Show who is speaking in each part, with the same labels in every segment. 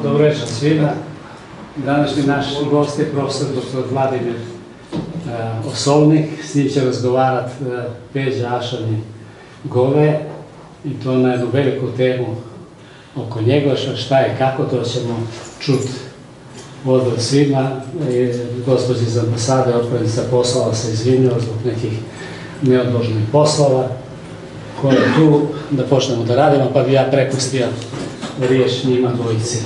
Speaker 1: Dobro večer svima. Današnji naš gost je profesor dr. Vladimir Osovnik. S njim će razgovarati Peđa Ašani Gove i to na jednu veliku temu oko Njegoša, šta je, kako, to ćemo čuti od svima. Gospođa iz ambasade, otpravnica poslova, se izvinila zbog nekih neodloženih poslova koje je tu da počnemo da radimo, pa bi ja prepustio riječ njima dvojici.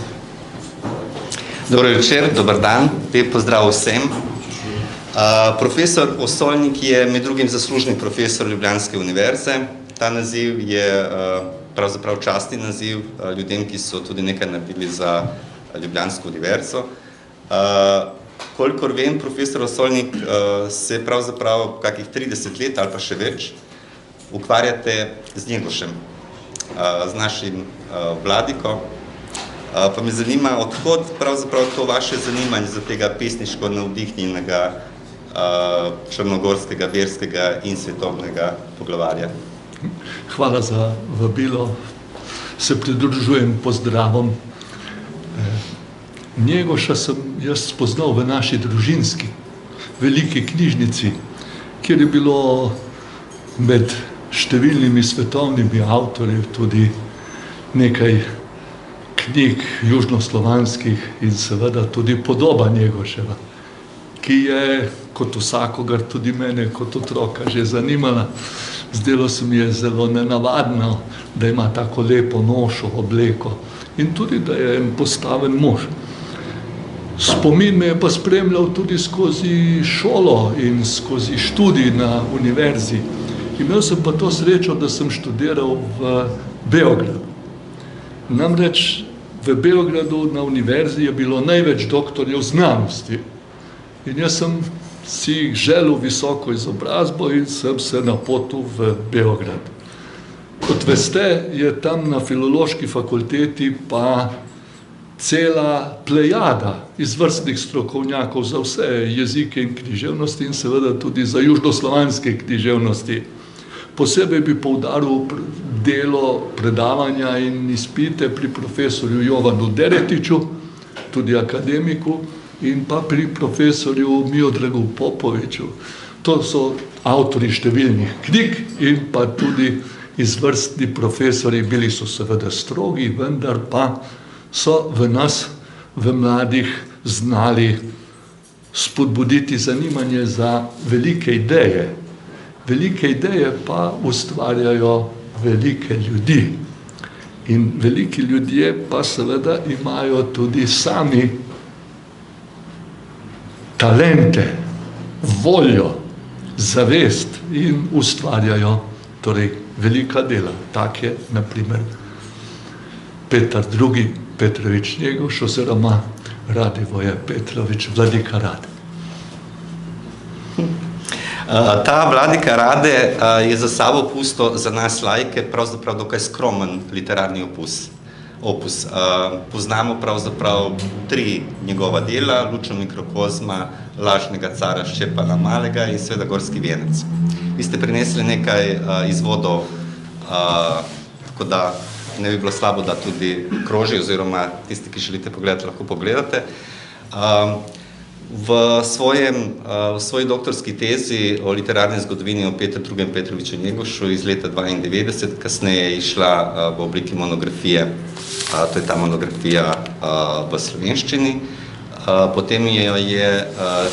Speaker 2: Dobro večer, dobar dan, lep pozdrav vsem. Profesor Osovnik je med drugim zaslužni profesor Ljubljanske univerze. Ta naziv je pravzaprav častni naziv ljudem, ki so tudi nekaj naredili za Ljubljansko univerzo. Kolikor vem, profesor Osovnik se pravzaprav kakih 30 let ali pa še več ukvarjate z Njegošem, z našim Vladiko. Pa me zanima, odhod pravzaprav to vaše zanimanje za tega pesniško navdihnjenega črnogorskega, verskega in svetovnega poglavarja.
Speaker 3: Hvala za vabilo. Se pridružujem pozdravom. Njegoša sem jaz spoznal v naši družinski veliki knjižnici, kjer je bilo med številnimi svetovnimi avtorji tudi nekaj knjig južnoslovanskih in seveda tudi podoba Njegoševa, ki je kot vsakogar tudi mene kot otroka že zanimala. Zdelo se mi je zelo nenavadno, da ima tako lepo nošo, obleko in tudi, da je en postaven mož. Spomin me je pa spremljal tudi skozi šolo in skozi študij na univerzi. Imel sem pa to srečo, da sem študiral v Beogradu. Namreč v Beogradu na univerzi je bilo največ doktorjev znanosti in jaz sem si želel visoko izobrazbo in sem se napotil v Beograd. Kot veste, je tam na filološki fakulteti pa cela plejada izvrstnih strokovnjakov za vse jezike in književnosti in seveda tudi za južnoslovanske književnosti. Posebej bi poudaril delo predavanja in izpite pri profesorju Jovanu Deretiću, tudi akademiku, in pa pri profesorju Miodragu Popoviću. To so avtori številnih knjig in pa tudi izvrstni profesori. Bili so seveda strogi, vendar pa so v nas, v mladih, znali spodbuditi zanimanje za velike ideje. Velike ideje pa ustvarjajo velike ljudi. In veliki ljudje pa seveda imajo tudi sami talente, voljo, zavest in ustvarjajo torej velika dela. Tak je, na primer, Petar II. Petrović Njegoš oziroma Radivoje Petrović Vladika Rade.
Speaker 2: Ta Vladika Rade je za sabo pustil za nas laike pravzaprav dokaj skromen literarni opus. Poznamo pravzaprav 3 njegova dela, Lučo mikrokozma, Lažnega cara Ščepana Malega in seveda Gorski venec. Vi ste prinesli nekaj izvodov, tako da ne bi bilo slabo, da tudi kroži, oziroma tisti, ki želite pogledati, lahko pogledate. V svoji doktorski tezi o literarni zgodovini o Petru II. Petroviću Njegošu iz leta 1992, kasneje je išla v obliki monografije, to je ta monografija v slovenščini. Potem jo je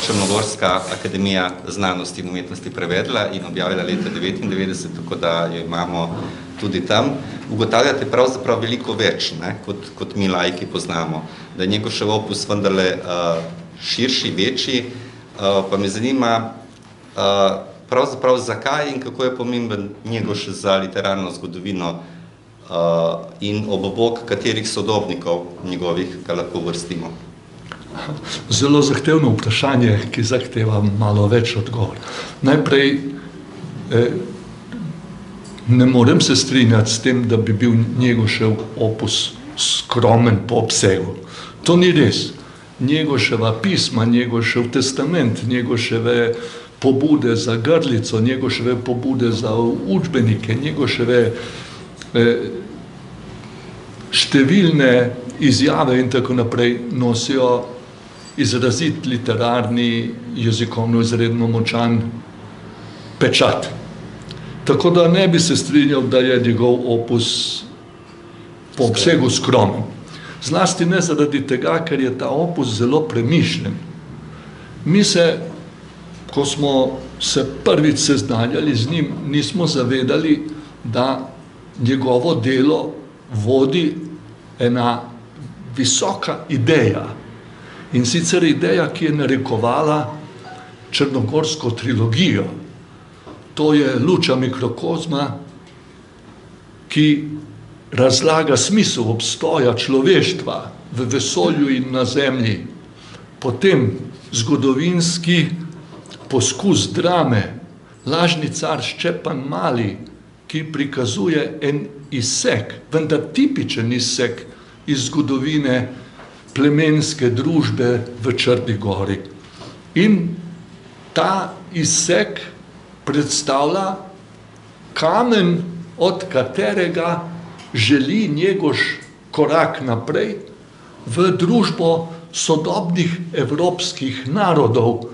Speaker 2: Črnogorska akademija znanosti in umetnosti prevedla in objavila leta 1999, tako da jo imamo tudi tam. Ugotavljate pravzaprav veliko več, kot mi laiki poznamo, da je Njegošev opus vendarle širši, večji, pa me zanima pravzaprav zakaj in kako je pomemben Njegoš za literarno zgodovino in ob bok katerih sodobnikov njegovih ga lahko vrstimo.
Speaker 3: Zelo zahtevno vprašanje, ki zahteva malo več odgovor. Najprej, ne morem se strinjati s tem, da bi bil Njegošev opus skromen po obsegu. To ni res. Njegoševa pisma, Njegošev testament, Njegoševe pobude za Grlico, Njegoševe pobude za učbenike, Njegoševe številne izjave in tako naprej nosijo izrazit literarni, jezikovno izredno močan pečat. Tako da ne bi se strinjal, da je njegov opus po obsegu skromen. Zlasti ne zaradi tega, ker je ta opus zelo premišljen. Mi se, ko smo se prvič seznanjali z njim, nismo zavedali, da njegovo delo vodi ena visoka ideja. In sicer ideja, ki je narekovala črnogorsko trilogijo. To je luča mikrokozma, ki razlaga smisel obstoja človeštva v vesolju in na zemlji. Potem zgodovinski poskus drame Lažni car Ščepan Mali, ki prikazuje en izsek, vendar tipičen izsek iz zgodovine plemenske družbe v Črni Gori. In ta izsek predstavlja kamen, od katerega želi Njegoš korak naprej v družbo sodobnih evropskih narodov,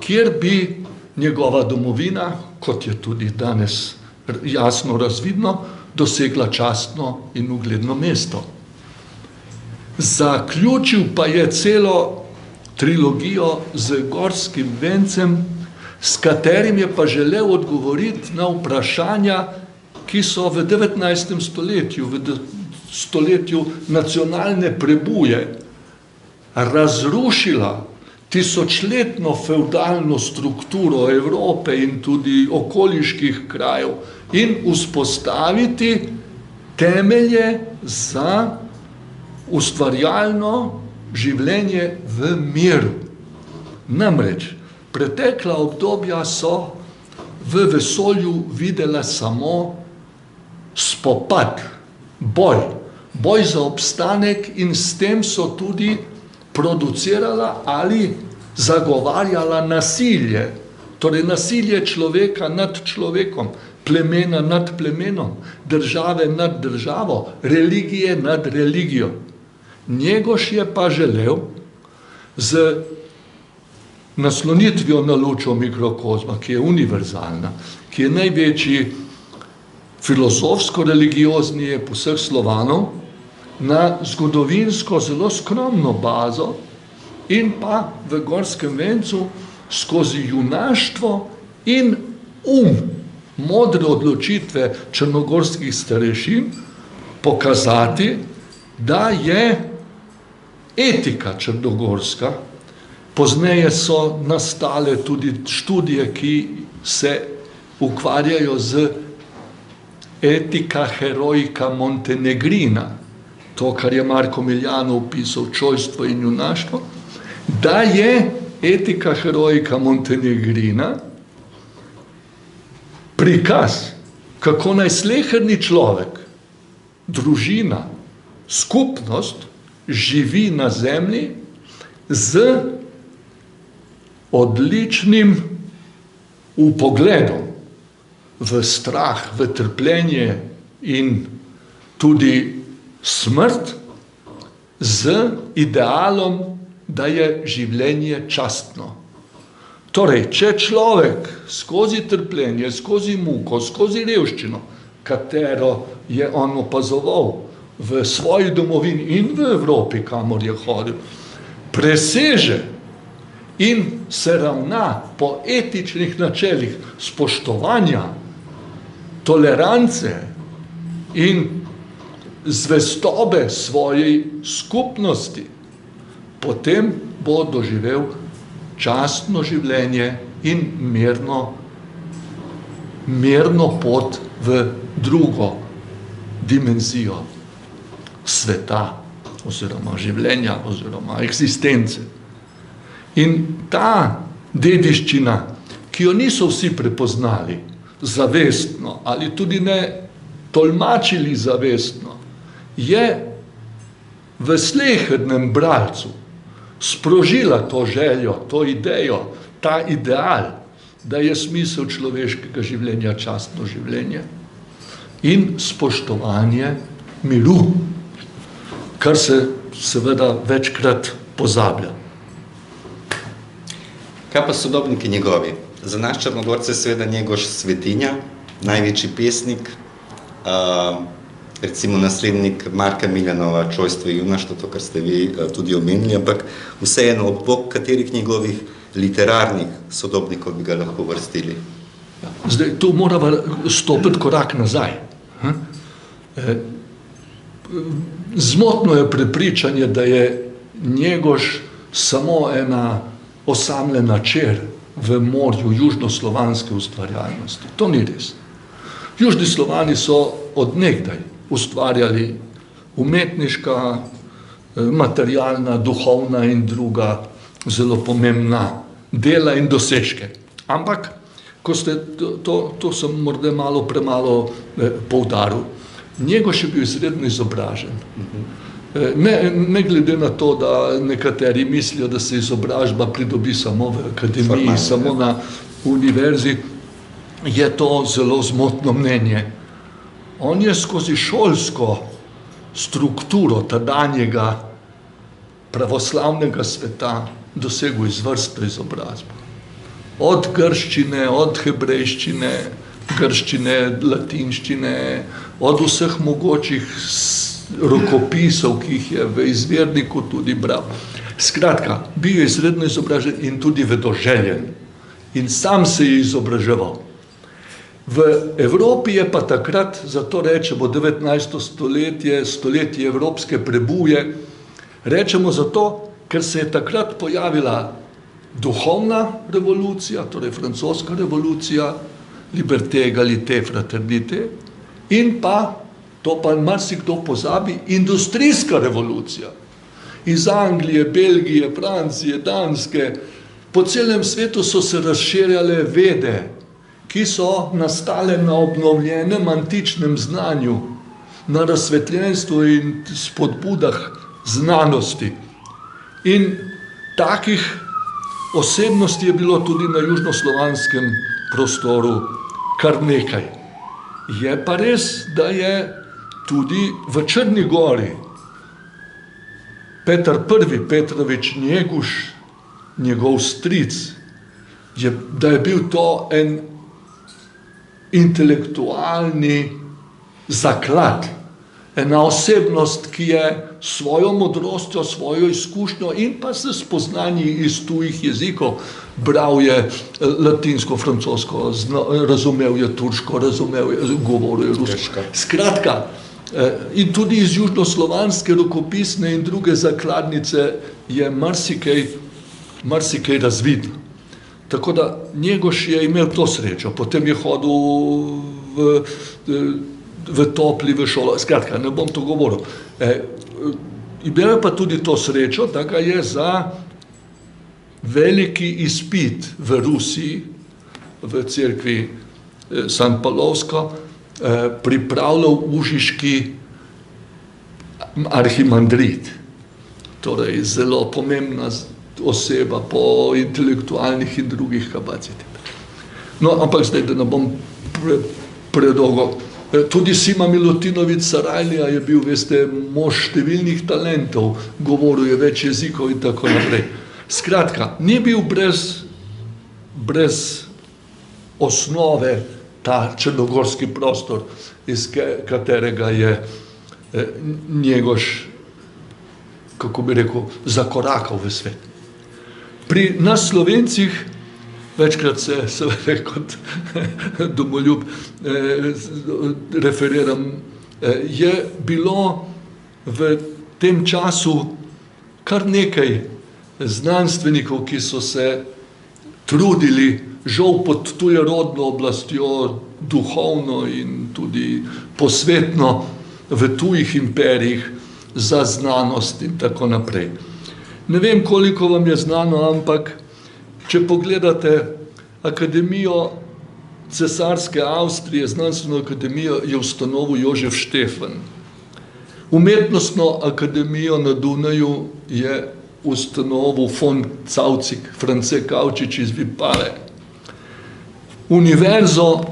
Speaker 3: kjer bi njegova domovina, kot je tudi danes jasno razvidno, dosegla častno in ugledno mesto. Zaključil pa je celo trilogijo z Gorskim vencem, s katerim je pa želel odgovoriti na vprašanja, ki so v 19. stoletju, v stoletju nacionalne prebuje, razrušila tisočletno fevdalno strukturo Evrope in tudi okoliških krajev in vzpostaviti temelje za ustvarjalno življenje v miru. Namreč, pretekla obdobja so v vesolju videla samo spopad, boj za obstanek in s tem so tudi producirala ali zagovarjala nasilje, torej nasilje človeka nad človekom, plemena nad plemenom, države nad državo, religije nad religijo. Njegoš je pa želel z naslonitvijo na lučo mikrokozma, ki je univerzalna, ki je največji filozofsko-religiozni ep vseh Slovanov, na zgodovinsko zelo skromno bazo in pa v Gorskem vencu skozi junaštvo in modre odločitve črnogorskih starešin pokazati, da je etika črnogorska. Pozneje so nastale tudi študije, ki se ukvarjajo z etika heroika montenegrina, to, kar je Marko Miljano opisal, čojstvo in junaštvo, da je etika heroika montenegrina prikaz, kako naj sleherni človek, družina, skupnost živi na zemlji z odličnim vpogledom v strah, v trpljenje in tudi smrt, z idealom, da je življenje častno. Torej, če človek skozi trpljenje, skozi muko, skozi revščino, katero je on opazoval v svoji domovini in v Evropi, kamor je hodil, preseže in se ravna po etičnih načelih spoštovanja, tolerance in zvestobe svojej skupnosti, potem bo doživel častno življenje in mirno pot v drugo dimenzijo sveta oziroma življenja oziroma eksistence. In ta dediščina, ki jo niso vsi prepoznali zavestno ali tudi ne tolmačili zavestno, je v slehernem bralcu sprožila to željo, to idejo, ta ideal, da je smisel človeškega življenja častno življenje in spoštovanje miru. kar se seveda večkrat pozablja.
Speaker 2: Kaj pa sodobniki njegovi? Za nas Črnogorce je seveda Njegoš svetinja, največji pesnik, recimo naslednik Marka Miljanova, Čojstvo in junaštvo, to, kar ste vi tudi omenili, ampak vseeno ob bok katerih njegovih literarnih sodobnikov bi ga lahko vrstili?
Speaker 3: Zdaj, tu moramo stopiti korak nazaj. Zmotno je prepričanje, da je Njegoš samo ena osamljena čer v morju južnoslovanske ustvarjalnosti. To ni res. Južni Slovani so od nekdaj ustvarjali umetniška, materialna, duhovna in druga zelo pomembna dela in dosežke. Ampak, ko ste, to sem morda malo premalo poudaril, Njegoš je bil izredno izobražen. Ne glede na to, da nekateri mislijo, da se izobrazba pridobi samo v akademiji, samo na univerzi, je to zelo zmotno mnenje. On je skozi šolsko strukturo tadanjega pravoslavnega sveta dosegel izvrstno izobrazbo. Od grščine, od hebrejščine, grščine, latinščine, od vseh mogočih rokopisov, ki jih je v izvirniku tudi bral. Skratka, bil je izredno izobražen in tudi vedoželjen. In sam se je izobraževal. V Evropi je pa takrat, zato rečemo 19. stoletje, stoletje evropske prebuje, rečemo zato, ker se je takrat pojavila duhovna revolucija, torej francoska revolucija, liberté, égalité, fraternité, in pa, to pa marsikdo pozabi, industrijska revolucija. Iz Anglije, Belgije, Francije, Danske, po celem svetu so se razširjale vede, ki so nastale na obnovljenem antičnem znanju, na razsvetljenstvu in spodbudah znanosti. In takih osebnosti je bilo tudi na južnoslovanskem prostoru kar nekaj. Je pa res, da je tudi v Črni gori Petar I. Petrovič Njeguš, njegov stric, da je bil to en intelektualni zaklad, ena osebnost, ki je svojo modrostjo, svojo izkušnjo in pa se spoznanji iz tujih jezikov, bral je latinsko, francosko, razumel je turško, razumel je, govoril je rusko. Skratka, in tudi iz južnoslovanske rokopisne in druge zakladnice je marsikaj razvidno. Tako da Njegoš je imel to srečo, potem je hodil v topli, v šolo, skratka, ne bom to govoril. Imel je pa tudi to srečo, da ga je za veliki izpit v Rusiji, v cerkvi San Pavlovsko, pripravljal užiški arhimandrit, torej zelo pomembna oseba po intelektualnih in drugih kapacitetah. No, ampak zdaj, da ne bom predolgo. Tudi Sima Milutinović Sarajlija je bil, veste, mož številnih talentov, govoril je več jezikov in tako naprej. Skratka, ni bil brez osnove ta črnogorski prostor, iz katerega je Njegoš, kako bi rekel, zakorakal v svet. Pri nas Slovencih, večkrat se seveda kot domoljub referiram, je bilo v tem času kar nekaj znanstvenikov, ki so se trudili, žal pod tujerodno oblastjo, duhovno in tudi posvetno v tujih imperijih za znanost in tako naprej. Ne vem, koliko vam je znano, ampak če pogledate Akademijo cesarske Avstrije, znanstveno akademijo, je ustanovil Jožef Štefan. Umetnostno akademijo na Dunaju je ustanovil von Caucik, France Kavčič iz Vipave. Univerzo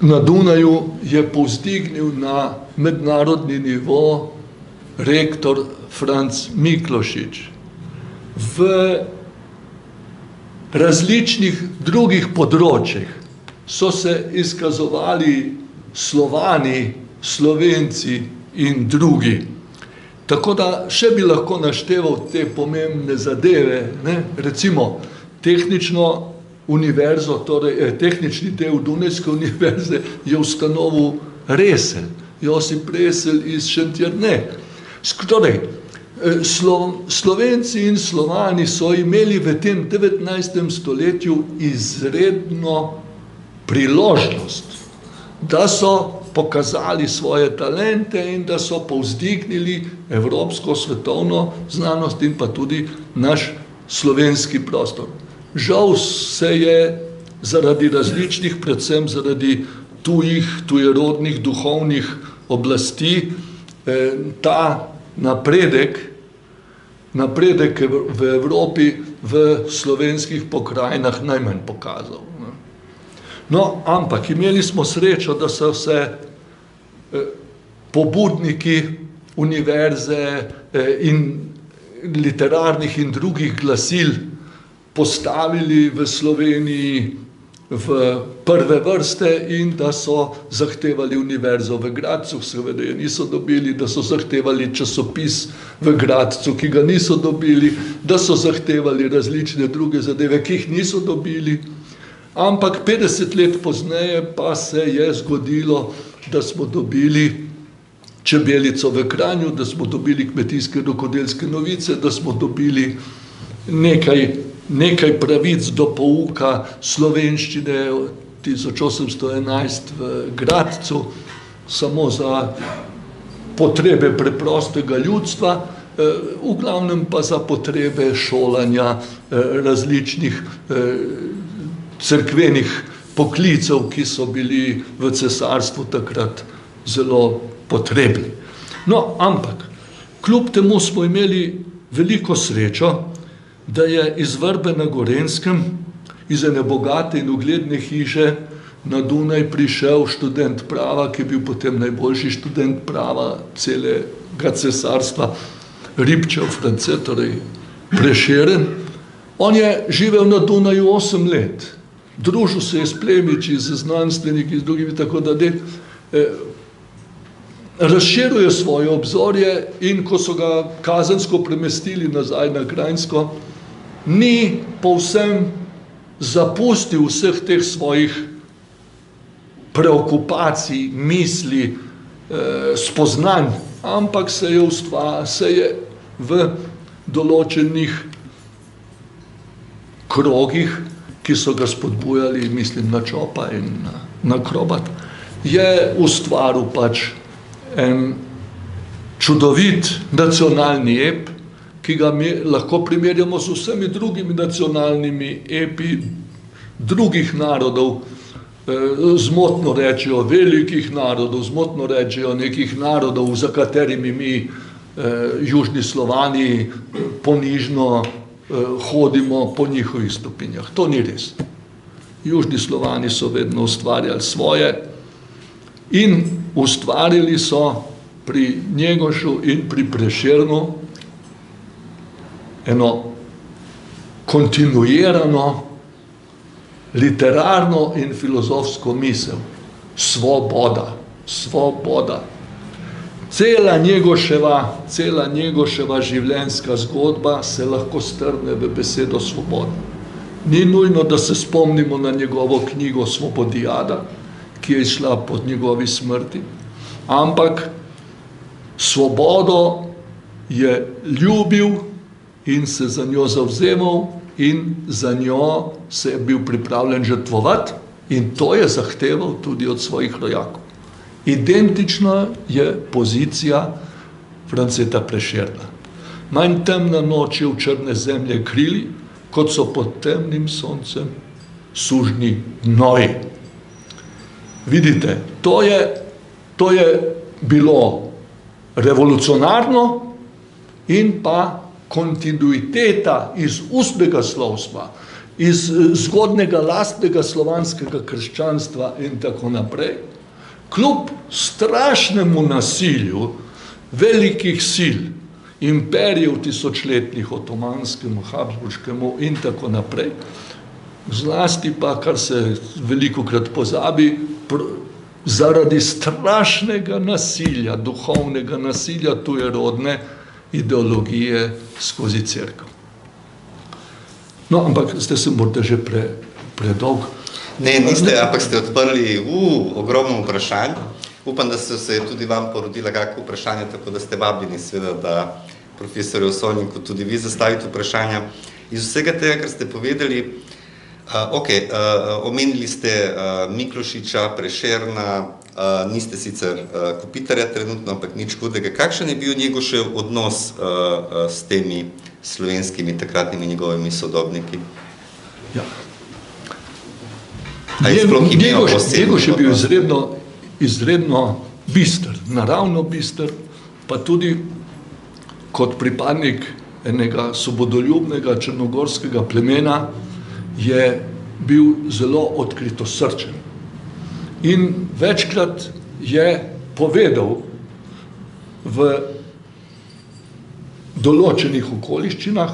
Speaker 3: na Dunaju je povzdignil na mednarodni nivo rektor Franc Miklošič, v različnih drugih področjih so se izkazovali Slovani, Slovenci in drugi. Tako da še bi lahko našteval te pomembne zadeve, ne? Recimo tehnično univerzo, torej tehnični del Dunajske univerze je ustanovil Resel, Josip Resel iz Šentjerne. Torej, Slovenci in Slovani so imeli v tem 19. stoletju izredno priložnost, da so pokazali svoje talente in da so povzdignili evropsko svetovno znanost in pa tudi naš slovenski prostor. Žal se je zaradi različnih, predvsem zaradi tujerodnih duhovnih oblasti, ta napredek v Evropi v slovenskih pokrajinah najmanj pokazal. No, ampak imeli smo srečo, da so se pobudniki univerze in literarnih in drugih glasil postavili v Sloveniji v prve vrste in da so zahtevali univerzo v Gradcu, seveda je niso dobili, da so zahtevali časopis v Gradcu, ki ga niso dobili, da so zahtevali različne druge zadeve, ki jih niso dobili. Ampak 50 let pozneje pa se je zgodilo, da smo dobili Čebelico v Kranju, da smo dobili Kmetijske rokodelske novice, da smo dobili nekaj pravic do pouka slovenščine 1811 v Gradcu, samo za potrebe preprostega ljudstva, v glavnem pa za potrebe šolanja različnih cerkvenih poklicev, ki so bili v cesarstvu takrat zelo potrebni. No, ampak, kljub temu smo imeli veliko srečo, da je iz Vrbe na Gorenjskem, iz ene bogate in ugledne hiše na Dunaj prišel študent prava, ki je bil potem najboljši študent prava celega cesarstva, Ribčev France, torej Prešeren. On je živel na Dunaju 8 let. Družil se je s plemiči, z znanstveniki, z drugimi, tako da razširuje svoje obzorje in ko so ga kazensko premestili nazaj na Kranjsko, ni povsem zapustil vseh teh svojih preokupacij, misli, spoznanj, ampak se je v določenih krogih, ki so ga spodbujali, mislim na Čopa in na Krobat, je ustvaril pač en čudovit nacionalni ep, ki ga mi lahko primerjamo z vsemi drugimi nacionalnimi epi drugih narodov, zmotno rečejo velikih narodov, zmotno rečejo nekih narodov, za katerimi mi, južni Slovani, ponižno hodimo po njihovih stopinjah. To ni res. Južni Slovani so vedno ustvarjali svoje in ustvarili so pri Njegošu in pri Prešernu eno kontinuirano literarno in filozofsko misel. Svoboda. Svoboda. Cela Njegoševa življenjska zgodba se lahko strne v besedo svoboda. Ni nujno, da se spomnimo na njegovo knjigo Svobodijada, ki je izšla po njegovi smrti, ampak svobodo je ljubil in se za njo zavzemal in za njo se je bil pripravljen žrtvovati in to je zahteval tudi od svojih rojakov. Identična je pozicija Franceta Prešerna. Manj temna noč je v črne zemlje krili, kot so pod temnim soncem sužnji gnoji. Vidite, to je bilo revolucionarno in pa kontinuiteta iz ustnega slovstva, iz zgodnega lastnega slovanskega krščanstva in tako naprej, kljub strašnemu nasilju velikih sil, imperijev tisočletnih, otomanskemu, habsburškemu in tako naprej, zlasti pa, kar se velikokrat pozabi, zaradi strašnega nasilja, duhovnega nasilja tujerodne ideologije skozi cerkev. No, ampak ste se morda že predolg.
Speaker 2: Ne, niste, ampak ste odprli ogromno vprašanj. Upam, da se je tudi vam porodila kakšno vprašanje, tako da ste vabljeni seveda, da profesorju Osovniku tudi vi zastavite vprašanja. Iz vsega tega, kar ste povedali, omenili ste Miklošiča, Prešerna, niste sicer Kopitarja trenutno, ampak nič hudega. Kakšen je bil Njegošev odnos s temi slovenskimi takratnimi njegovimi sodobniki?
Speaker 3: Ja. Njegoš je bil izredno bister, naravno bister, pa tudi kot pripadnik enega svobodoljubnega črnogorskega plemena je bil zelo odkritosrčen. In večkrat je povedal v določenih okoliščinah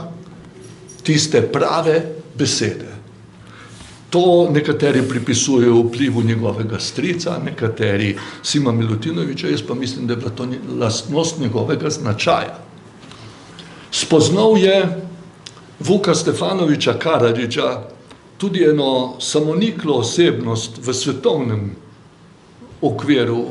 Speaker 3: tiste prave besede. To nekateri pripisujejo vplivu njegovega strica, nekateri Sima Milutinoviča, jaz pa mislim, da je bila to lastnost njegovega značaja. Spoznal je Vuka Stefanoviča Karadžiča, tudi eno samoniklo osebnost v svetovnem okviru,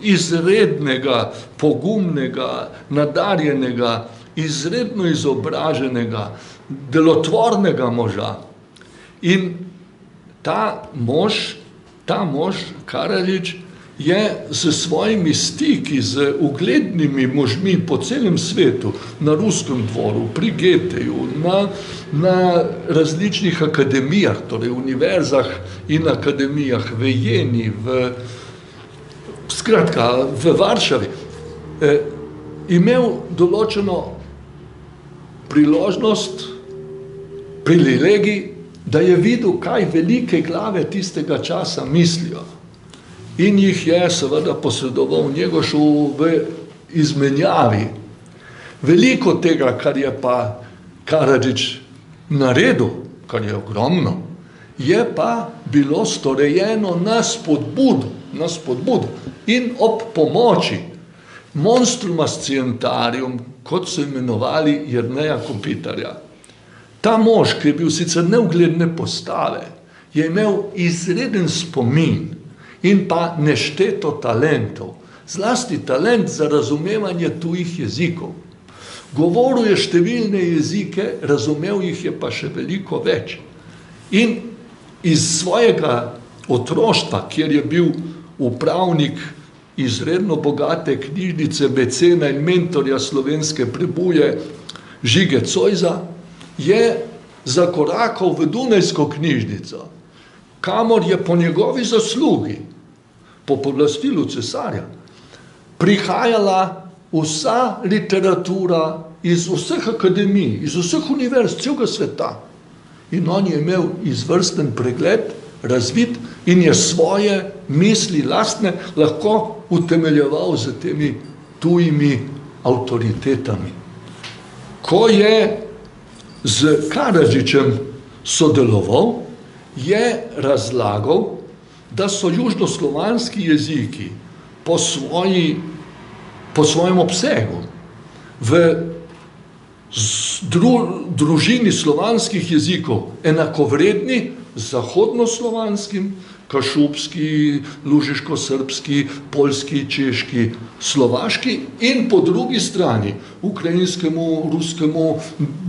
Speaker 3: izrednega, pogumnega, nadarjenega, izredno izobraženega, delotvornega moža. In ta mož, Karadžič, je s svojimi stiki z uglednimi možmi po celem svetu, na Ruskem dvoru, pri Goetheju, na različnih akademijah, torej univerzah in akademijah v Jeni, v Varšavi, imel določeno priložnost, privilegij, da je videl, kaj velike glave tistega časa mislijo. In jih je seveda posredoval Njegošu v izmenjavi. Veliko tega, kar je pa Karadžič naredil, kar je ogromno, je pa bilo storjeno na spodbudo in ob pomoči monstruma scientarium, kot so imenovali Jerneja Kopitarja. Ta mož, ki je bil sicer neugledne postave, je imel izreden spomin in pa nešteto talentov, zlasti talent za razumevanje tujih jezikov. Govoril je številne jezike, razumel jih je pa še veliko več. In iz svojega otroštva, kjer je bil upravnik izredno bogate knjižnice, mecena in mentorja slovenske prebuje Žige Cojza, je zakorakal v Dunajsko knjižnico, kamor je po njegovi zaslugi, po pooblastilu cesarja, prihajala vsa literatura iz vseh akademij, iz vseh univerz celega sveta. In on je imel izvrsten pregled, razvit, in je svoje misli lastne lahko utemeljeval z temi tujimi avtoritetami. Ko je z Karadžičem sodeloval, je razlagal, da so južnoslovanski jeziki po svojem obsegu v družini slovanskih jezikov enakovredni zahodnoslovanskim, kašubski, lužiško-srbski, poljski, češki, slovaški in po drugi strani ukrajinskemu, ruskemu,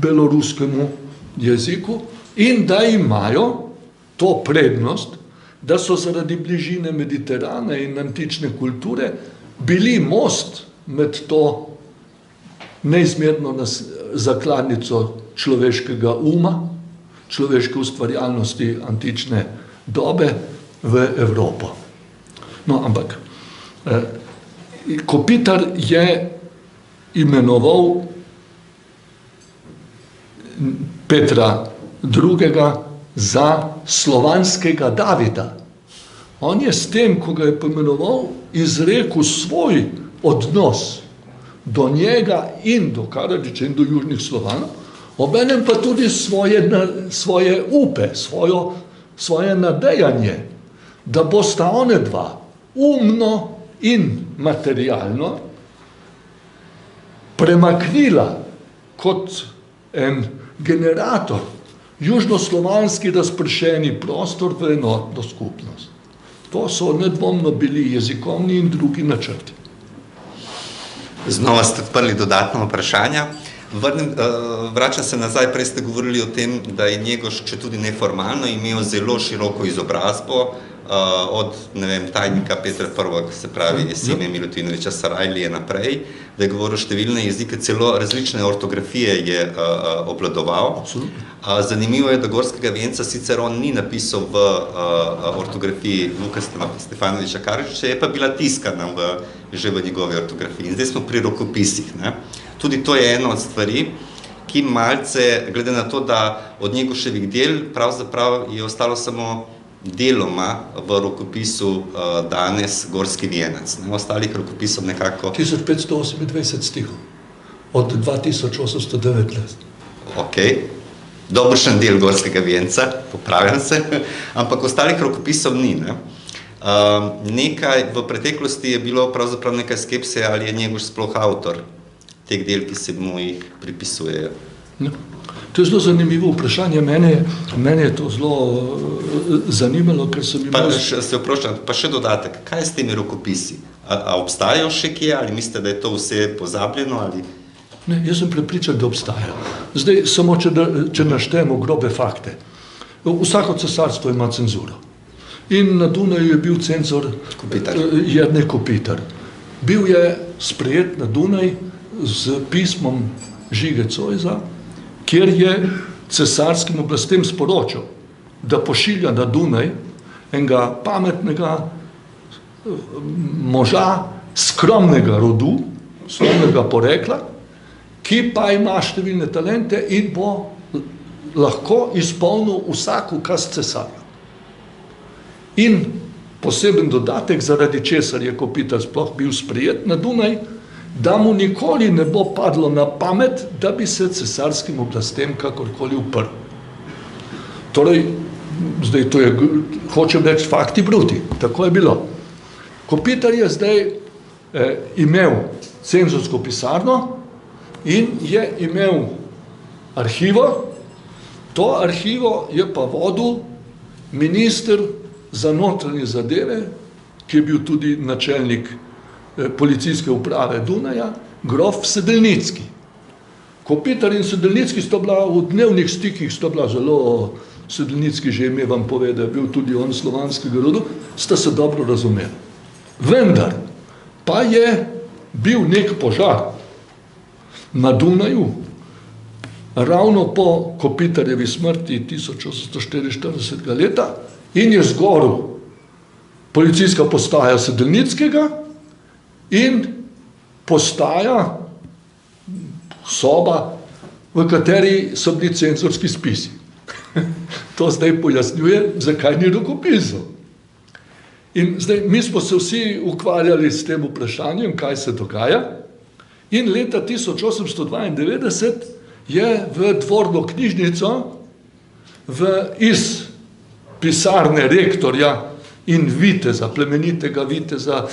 Speaker 3: beloruskemu jeziku, in da imajo to prednost, da so zaradi bližine Mediterana in antične kulture bili most med to neizmerno zakladnico človeškega uma, človeške ustvarjalnosti antične dobe v Evropo. No, ampak Kopitar je imenoval Petra II. Za slovanskega Davida. On je s tem, ko ga je pomenoval, izrekel svoj odnos do njega in do Karadžiča in do južnih Slovanov, obenem pa tudi svoje upe, svoje nadejanje, da bosta one dva umno in materialno premaknila kot en generator južnoslovanski razpršeni prostor v enotno skupnost. To so nedvomno bili jezikovni in drugi načrti.
Speaker 2: Znova ste odprli dodatno vprašanja. Vračam se nazaj, prej ste govorili o tem, da je Njegoš, če tudi neformalno, imel zelo široko izobrazbo, od, ne vem, tajnika Petra I, se pravi Jesime Milutinoviča Sarajlije naprej, da je govoril številne jezike, celo različne ortografije je obvladoval. Zanimivo je, da Gorskega venca sicer on ni napisal v ortografiji Luka Stefanoviča Karadžiča, je pa bila tiskana že v njegovi ortografiji. In zdaj smo pri rokopisih, ne. Tudi to je ena od stvari, ki malce, glede na to, da od Njegoševih del pravzaprav je ostalo samo deloma v rokopisu danes Gorski Vienec. Ostalih rokopisov nekako...
Speaker 3: 1528 stihov, od 2819.
Speaker 2: Ok, dobršen del Gorskega Vienca, popravljam se, ampak ostalih rokopisov ni, ne? Nekaj, v preteklosti je bilo pravzaprav nekaj skepse, ali je Njegoš sploh avtor teh del, ki se mu jih pripisujejo.
Speaker 3: No. To je zelo zanimivo vprašanje, mene je to zelo zanimalo, ker sem imel...
Speaker 2: Se vprašam, pa še dodatek, kaj je s temi rokopisi? A obstajajo še kje, ali mislite, da je to vse pozabljeno, ali...
Speaker 3: Ne, jaz sem prepričan, da obstajajo. Zdaj, samo če naštejemo grobe fakte. Vsako cesarstvo ima cenzuro. In na Dunaju je bil cenzor Jernej Kopitar. Bil je sprejet na Dunaj z pismom Žige Cojza, kjer je cesarskim oblastem sporočil, da pošilja na Dunaj enega pametnega moža, skromnega rodu, skromnega porekla, ki pa ima številne talente in bo lahko izpolnil vsak ukaz cesarja. In poseben dodatek, zaradi česar je Kopitar sploh bil sprejet na Dunaj, da mu nikoli ne bo padlo na pamet, da bi se cesarskim oblastem kakorkoli uprl. Torej, zdaj to je, hočem reči, fakti bruti, tako je bilo. Kopitar je zdaj imel cenzorsko pisarno in je imel arhivo, to arhivo je pa vodil minister za notranje zadeve, ki je bil tudi načelnik policijske uprave Dunaja, grof Sedelnicki. Kopitar in Sedelnicki sta bila v dnevnih stikih, sta bila zelo, Sedelnicki že ime vam pove, da je bil tudi on slovanskega rodu, sta se dobro razumeli. Vendar pa je bil nek požar na Dunaju, ravno po Kopitarjevi smrti 1844. leta, in je zgoril policijska postaja Sedelnickega in postaja, soba, v kateri so bili cenzorski spisi. To zdaj pojasnjuje, zakaj ni rokopisov. In zdaj, mi smo se vsi ukvarjali s tem vprašanjem, kaj se dogaja, in leta 1892 je v dvorno knjižnico iz pisarne rektorja in viteza, plemenitega viteza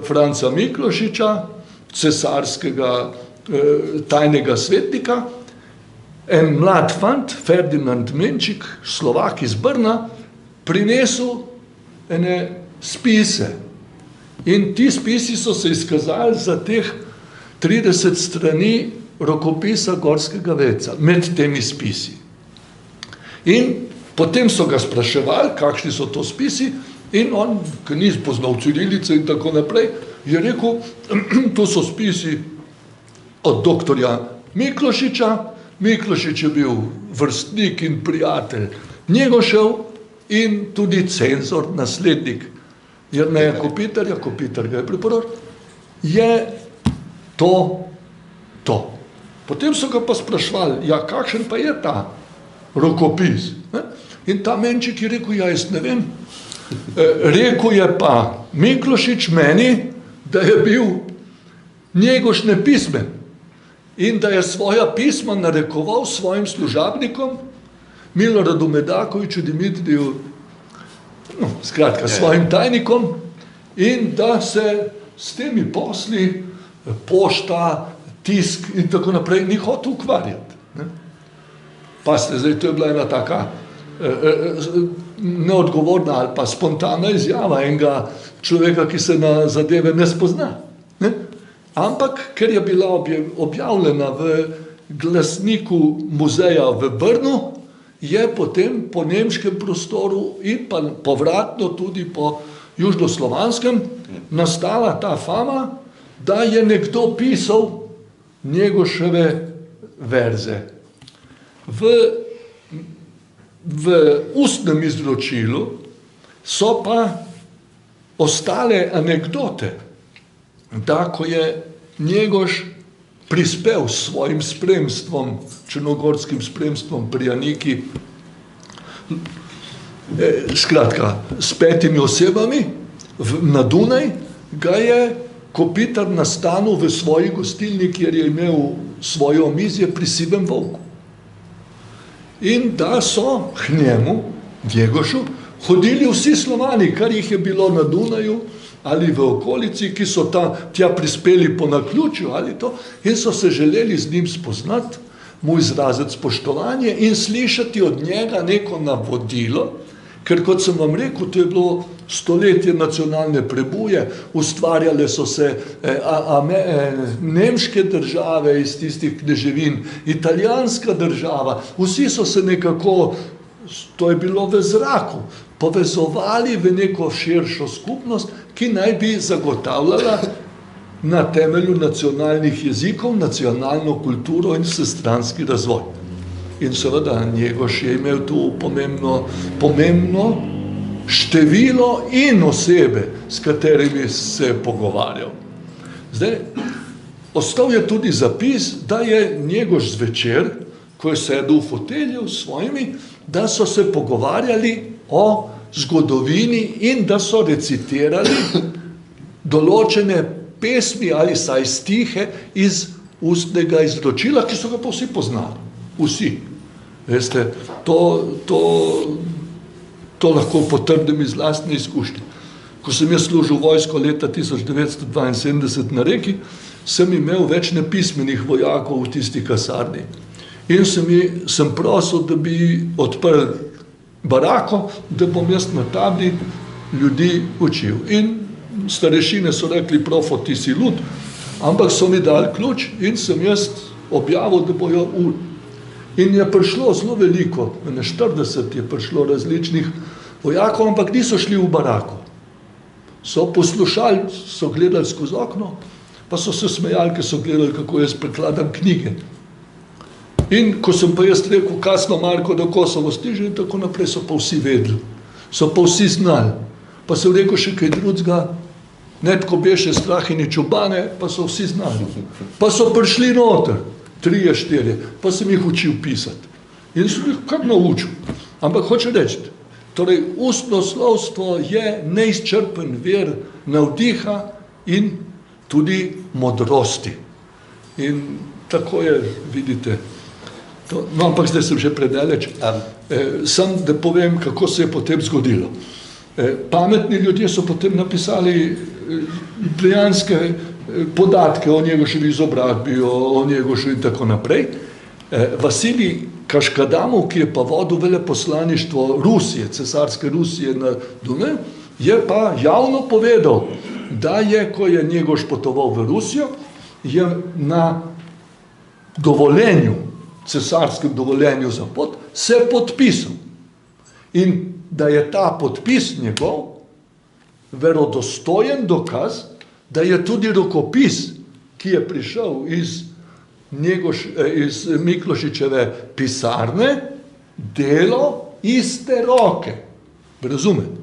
Speaker 3: Franca Miklošiča, cesarskega tajnega svetnika, en mlad fant, Ferdinand Menčik, Slovak iz Brna, prinesel ene spise. In ti spisi so se izkazali za teh 30 strani rokopisa Gorskega Venca, med temi spisi. In potem so ga spraševali, kakšni so to spisi, in on, ki ni poznal cirilice in tako naprej, je rekel, to so spisi od doktorja Miklošiča. Miklošič je bil vrstnik in prijatelj Njegošev in tudi cenzor, naslednik Jerneja Kopitarja, Kopitar ga je priporočil, je to. Potem so ga pa spraševali, ja, kakšen pa je ta rokopis? In ta Menčik je rekel, ja, jaz ne vem. Rekel je pa Miklošič meni, da je bil Njegoš nepismen in da je svoja pisma narekoval svojim služabnikom, Miloradu Medakoviću, Dimitriju, skratka, svojim tajnikom, in da se s temi posli, pošta, tisk in tako naprej, ni hotel ukvarjati. Pazite, zdaj to je bila ena taka neodgovorna ali pa spontana izjava enega človeka, ki se na zadeve ne spozna. Ne? Ampak, ker je bila objavljena v glasniku muzeja v Brnu, je potem po nemškem prostoru in pa povratno tudi po južnoslovanskem nastala ta fama, da je nekdo pisal Njegoševe verze. V ustnem izročilu so pa ostale anekdote, da ko je Njegoš prispel s svojim spremstvom, črnogorskim spremstvom pri Aniki, skratka, s 5 osebami na Dunaj, ga je Kopitar nastanil v svoji gostilni, kjer je imel svoje omizje pri Sivem volku. In da so k njemu, Njegošu, hodili vsi Slovani, kar jih je bilo na Dunaju ali v okolici, ki so tja prispeli po naključju ali to, in so se želeli z njim spoznati, mu izraziti spoštovanje in slišati od njega neko navodilo, ker kot sem vam rekel, to je bilo stoletje nacionalne prebuje, ustvarjale so se nemške države iz tistih kneževin, italijanska država, vsi so se nekako, to je bilo v zraku, povezovali v neko širšo skupnost, ki naj bi zagotavljala na temelju nacionalnih jezikov, nacionalno kulturo in vsestranski razvoj. In seveda Njegoš je imel tu pomembno število in osebe, s katerimi se je pogovarjal. Zdaj, ostal je tudi zapis, da je Njegoš zvečer, ko je sedel v fotelju s svojimi, da so se pogovarjali o zgodovini in da so recitirali določene pesmi ali saj stihe iz ustnega izročila, ki so ga pa vsi poznali. Vsi. Veste, to lahko potrdim iz lastne izkušnje. Ko sem jaz služil vojsko leta 1972 na Reki, sem imel več nepismenih vojakov v tisti kasarni. In sem prosil, da bi odprl barako, da bom jaz na tabli ljudi učil. In starešine so rekli, profo, ti si lud, ampak so mi dali ključ in sem jaz objavil, da bojo In je prišlo zelo veliko, 40 je prišlo različnih vojakov, ampak niso šli v barako. So poslušali, so gledali skozi okno, pa so se smejali, ker so gledali, kako jaz prekladam knjige. In ko sem pa jaz rekel, kasno Marko do Kosovo stiže in tako naprej, so pa vsi vedeli, so pa vsi znali. Pa sem rekel še kaj drugega, netko beše strahini čubane, pa so vsi znali. Pa so prišli noter, 3, 4, pa sem jih učil pisati. In sem jih kar naučil. Ampak hoče reči, torej ustno slovstvo je neizčrpen vir navdiha in tudi modrosti. In tako je, vidite. No, ampak zdaj sem že predaleč. Sam, da povem, kako se je potem zgodilo. Pametni ljudje so potem napisali dejanske podatke o Njegoševi izobrazbi, o Njegošu in tako naprej. Vasilij Kaškadamov, ki je pa vodil veleposlaništvo Rusije, cesarske Rusije na Dunaju, je pa javno povedal, da je, ko je Njegoš potoval v Rusijo, je na dovoljenju, cesarskem dovoljenju za pot, se podpisal. In da je ta podpis njegov verodostojen dokaz, da je tudi rokopis, ki je prišel iz Miklošičeve pisarne, delo iste roke. Razumete?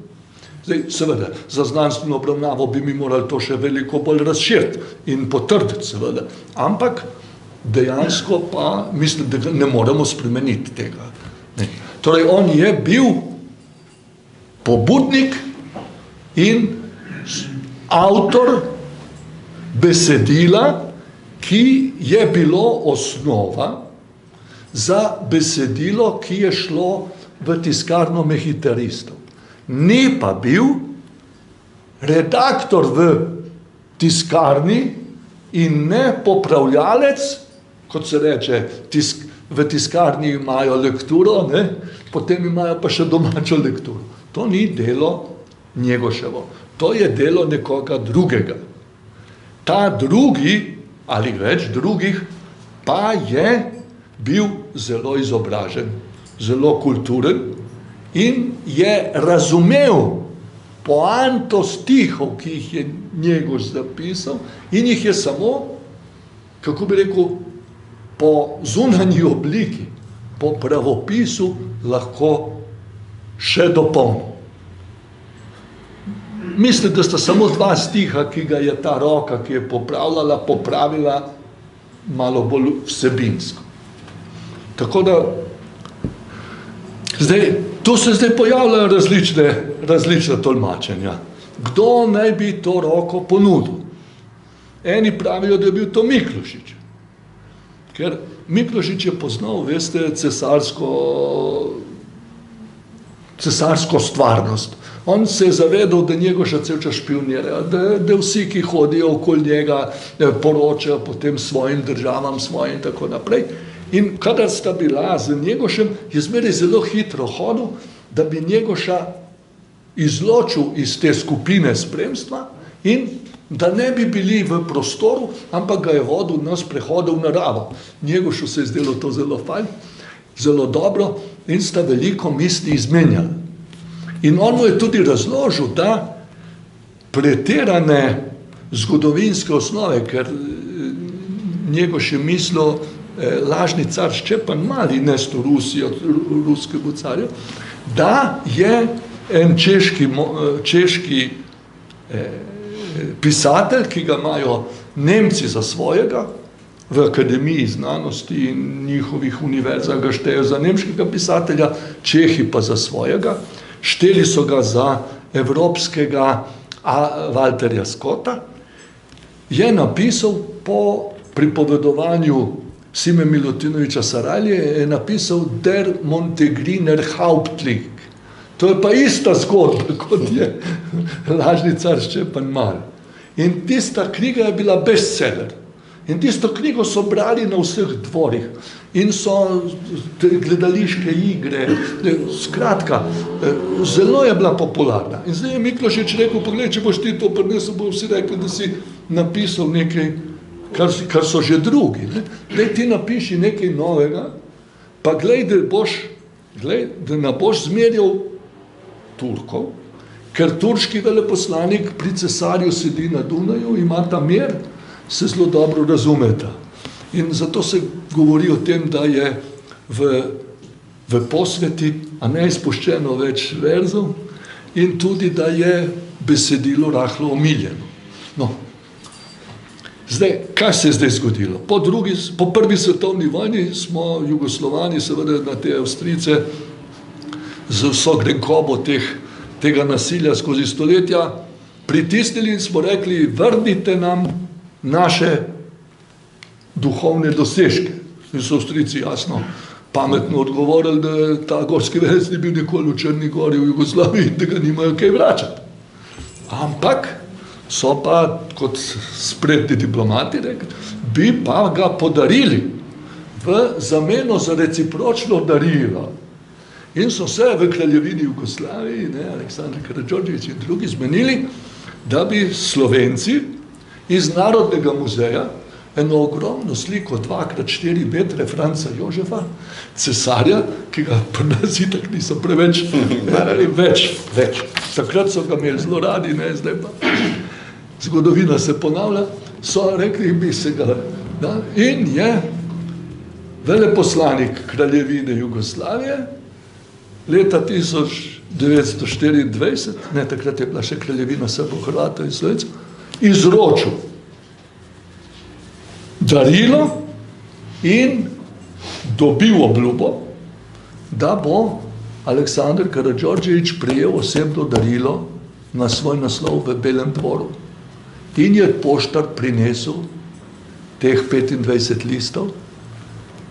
Speaker 3: Zdaj, seveda, za znanstveno obravnavo bi mi morali to še veliko bolj razširiti in potrditi, seveda. Ampak dejansko pa mislim, da ne moremo spremeniti tega. Ne. Torej, on je bil pobudnik in avtor besedila ki je bilo osnova za besedilo, ki je šlo v tiskarno Mehitaristov. Ni pa bil redaktor v tiskarni in ne popravljalec, kot se reče, v tiskarni imajo lekturo, ne? Potem imajo pa še domačo lekturo. To ni delo Njegoševo, to je delo nekoga drugega. Ta drugi, ali več drugih, pa je bil zelo izobražen, zelo kulturen in je razumel poanto stihov, ki jih je Njegoš zapisal in jih je samo, kako bi rekel, po zunanji obliki, po pravopisu lahko še dopolnil. Mislim, da sta samo 2 stiha, ki ga je ta roka, ki je popravila malo bolj vsebinsko. Tako da, tu se zdaj pojavljajo različna tolmačenja. Kdo naj bi to roko ponudil? Eni pravijo, da je bil to Miklošič. Ker Miklošič je poznal, veste, cesarsko stvarnost. On se je zavedal, da Njegoša cel čas špionira, da vsi, ki hodijo okoli njega, poročajo potem svojim državam, svojim in tako naprej. In kadar sta bila z Njegošem, je zmeraj zelo hitro hodil, da bi Njegoša izločil iz te skupine spremstva in da ne bi bili v prostoru, ampak ga je vodil na sprehode v naravo. Njegošu se je zdelo to zelo fajn, zelo dobro in sta veliko misli izmenjali. In on mu je tudi razložil, da pretirane zgodovinske osnove, ker Njegoš je mislil, lažni car Ščepan Mali nesto Rusijo, ruskemu carju, da je en češki pisatelj, ki ga imajo Nemci za svojega, v Akademiji znanosti in njihovih univerzah ga štejo za nemškega pisatelja, Čehi pa za svojega, šteli so ga za evropskega Walterja Scotta, je napisal po pripovedovanju Sime Milutinoviča Sarajlije, je napisal Der Montegriner Hauptling. To je pa ista zgodba, kot je lažni car Ščepan Mali. In tista knjiga je bila bestseller. In tisto knjigo so brali na vseh dvorih. In so gledališke igre, skratka, zelo je bila popularna. In zdaj je Miklošič rekel, poglej, če boš ti to prinesel, bo vsi rekli, da si napisal nekaj, kar so že drugi. Daj ti napiši nekaj novega, pa glej, da ne boš zmerjal Turkov, ker turški veleposlanik pri cesarju sedi na Dunaju, ima ta mir, se zelo dobro razumeta. In zato se govori o tem, da je v posveti, a ne izpuščeno več verzov, in tudi, da je besedilo rahlo omiljeno. No. Zdaj, kaj se je zdaj zgodilo? Po prvi svetovni vojni smo Jugoslovani, seveda na te Avstrijce, z vso grenkobo tega nasilja skozi stoletja, pritisnili in smo rekli, vrnite nam naše duhovne dosežke. In so Avstrijci jasno pametno odgovorili, da ta gorski velec ni bil nikoli v Črni gori v Jugoslaviji in da ga nimajo kaj vračati. Ampak so pa, kot spretni diplomati rekli, bi pa ga podarili v zameno za recipročno darilo. In so se v kraljevini Jugoslaviji, Aleksandar Karađorđević in drugi, zmenili, da bi Slovenci iz Narodnega muzeja eno ogromno sliko 2x4 metre Franca Jožefa, cesarja, ki ga pri nas itak niso preveč, več. Takrat so ga imeli zelo radi, zdaj pa zgodovina se ponavlja, so rekli, bi se ga, in je veleposlanik kraljevine Jugoslavije leta 1924, takrat je bila še kraljevina Srbov, Hrvatov in Slovencev, izročil darilo in dobil obljubo, da bo Aleksandar Karađorđević prejel osebno darilo na svoj naslov v Belem dvoru. In je poštar prinesel teh 25 listov,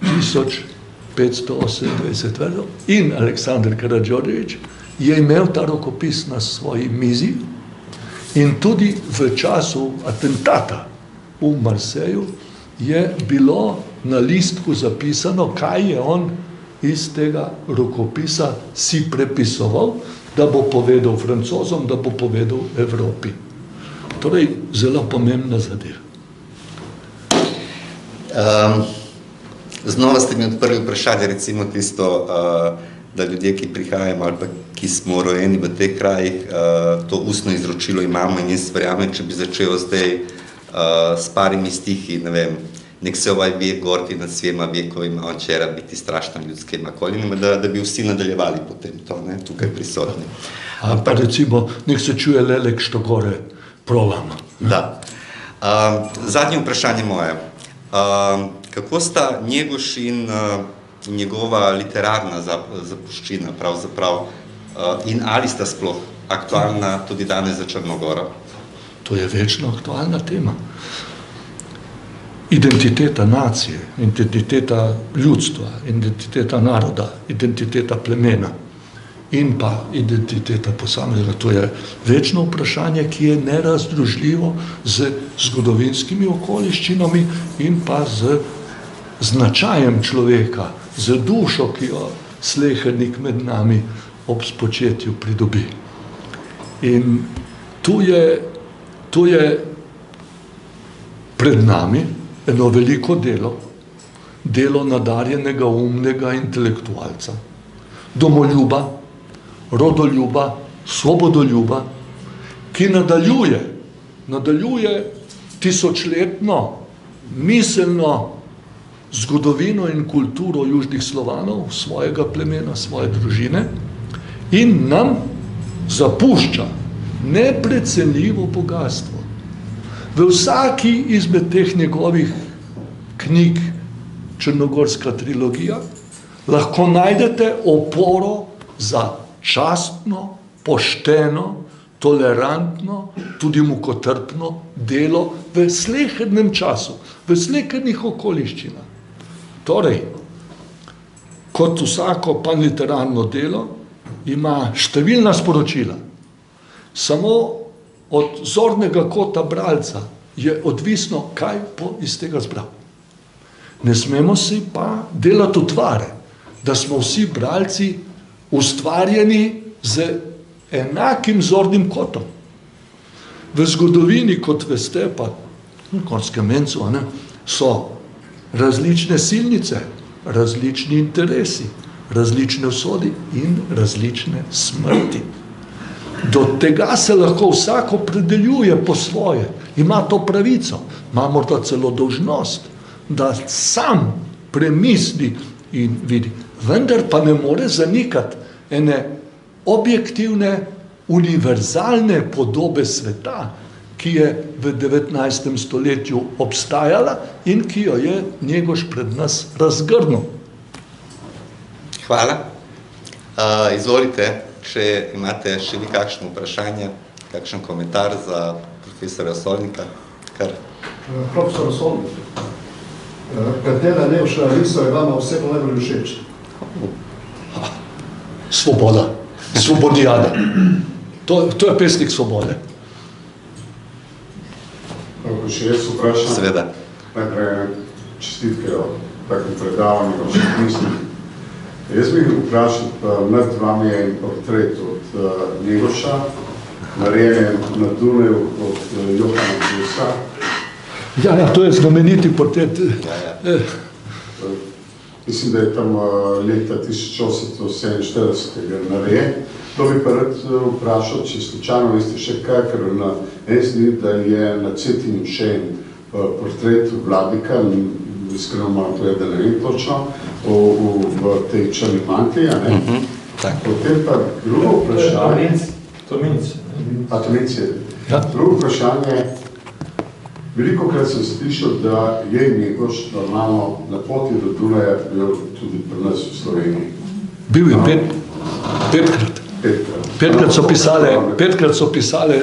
Speaker 3: 1528 verzov, in Aleksandar Karadžordžević je imel ta rokopis na svoji mizi in tudi v času atentata v Marseju je bilo na listku zapisano, kaj je on iz tega rokopisa si prepisoval, da bo povedal Francozom, da bo povedal Evropi. Torej, zelo pomembna zadeva.
Speaker 2: Znova ste mi odprli vprašanje, recimo tisto, da ljudje, ki prihajamo ali pa ki smo rojeni v teh krajih, to ustno izročilo imamo in jaz verjamem, če bi začel zdaj s parimi stihi, ne vem, nek se ovaj vijek gordi nad svema vjekovima, on čera biti strašno ljudskima koljenima, da bi vsi nadaljevali potem to, ne, tukaj prisotni.
Speaker 3: Pa recimo, nek se čuje lelek, što gore provamo.
Speaker 2: Da. Zadnje vprašanje moje. Kako sta Njegoš in njegova literarna zapuščina pravzaprav in ali sta sploh aktualna tudi danes za Črnogoro?
Speaker 3: To je večno aktualna tema. Identiteta nacije, identiteta ljudstva, identiteta naroda, identiteta plemena in pa identiteta posameznika. To je večno vprašanje, ki je nerazdružljivo z zgodovinskimi okoliščinami in pa z značajem človeka, z dušo, ki jo slehernik med nami ob spočetju pridobi. In tu je pred nami eno veliko delo nadarjenega, umnega intelektualca, domoljuba, rodoljuba, svobodoljuba, ki nadaljuje tisočletno, miselno zgodovino in kulturo južnih Slovanov, svojega plemena, svoje družine in nam zapušča neprecenljivo bogatstvo. V vsaki izmed teh njegovih knjig, Črnogorska trilogija, lahko najdete oporo za častno, pošteno, tolerantno, tudi mukotrpno delo v slehernem času, v slehernih okoliščinah. Torej, kot vsako panliterarno delo, ima številna sporočila. Samo od zornega kota bralca je odvisno, kaj bo iz tega zbral. Ne smemo si pa delati utvare, da smo vsi bralci ustvarjeni z enakim zornim kotom. V zgodovini, kot veste, pa v Korskem vencu, so različne silnice, različni interesi, različne usodi in različne smrti. Do tega se lahko vsak opredeljuje po svoje, ima to pravico, ima morda celo dolžnost, da sam premisli in vidi. Vendar pa ne more zanikati ene objektivne, univerzalne podobe sveta, ki je v 19. stoletju obstajala in ki jo je Njegoš pred nas razgrnil.
Speaker 2: Hvala. Izvolite, če imate še vi kakšno vprašanje, kakšen komentar za profesora Solnika.
Speaker 4: Profesor Solnik, katera Njegoševa misel je vama osebno najbolj všeč?
Speaker 3: Svoboda, svobodijada. To je pesnik svobode.
Speaker 5: Še jaz vprašam,
Speaker 2: Seveda.
Speaker 5: najprej čestitke o takem predavanju, o vših mislih. Jaz bi vprašal, med vami je portret od Njegoša, narejen na Dunaju od Johana Brusa.
Speaker 3: Ja, to je znameniti portret.
Speaker 5: Mislim, da je tam leta 1847 narejen. To bi pa rad vprašal, če slučajno veste še kaj, ker na zdi, da je na Cetinju še en portret vladika, iskreno malo povedati, da ne vem točno, v tej črni mantiji, a ne? Potem pa drugo vprašanje. Tominc je. Drugo vprašanje. Velikokrat sem slišal, da je Njegoš normalno na poti do Dunaja bil tudi pri nas v Sloveniji.
Speaker 3: Bil je petkrat. Petkrat so pisale